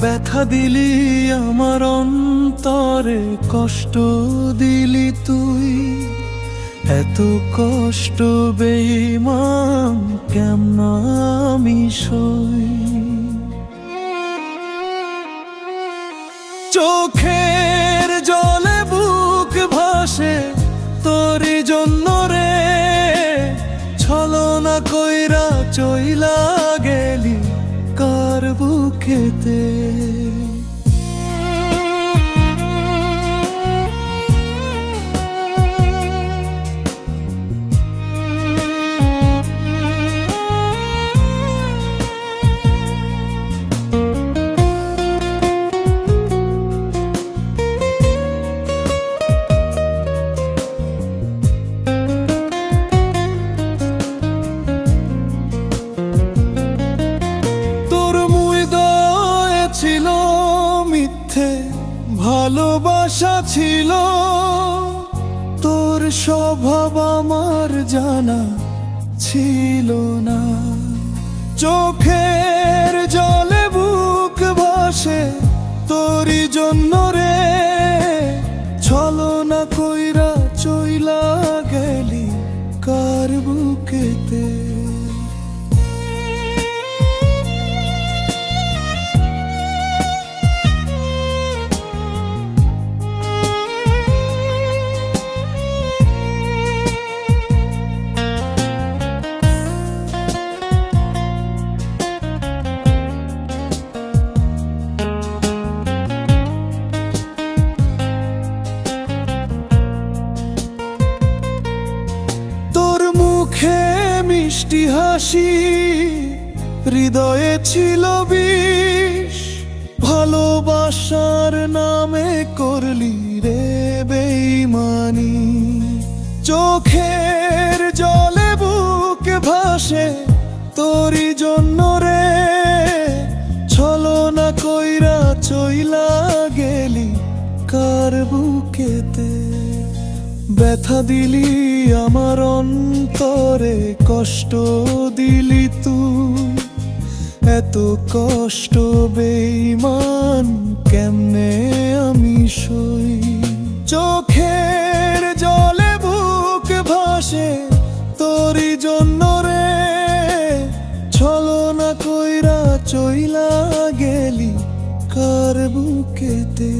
ব্যথা দিলি আমার অন্তরে, কষ্ট দিলি তুই। এত কষ্ট বেঈমান কেমন আমি সই। চোখের জলে বুক ভাসে তোরই জন্য রে, ছলনা কইরা চইলা গেলি কার বুকেতে। ছিল মিথ্যে ভালোবাসা ছিল, তোর স্বভাব আমার জানা ছিল না। চোখের জলে বুক ভাসে তোরই জন্য রে, ছলনা কইরা চইলা গেলি কার বুকেতে। মুখে মিষ্টি হাসি, হৃদয়ে ছিল বিষ, ভালোবাসার নামে করলি রে বেঈমানি। চোখের জলে বুক ভাসে তোরই জন্য রে, ছলনা কইরা চইলা গেলি কার বুকেতে। ব্যথা দিলি আমার অন্তরে, কষ্ট দিলি তুই। এত কষ্ট বেঈমান কেমনে আমি সই। চোখের জলে বুক ভাসে তোরই জন্য রে, ছলনা কইরা চইলা গেলি কার বুকেতে।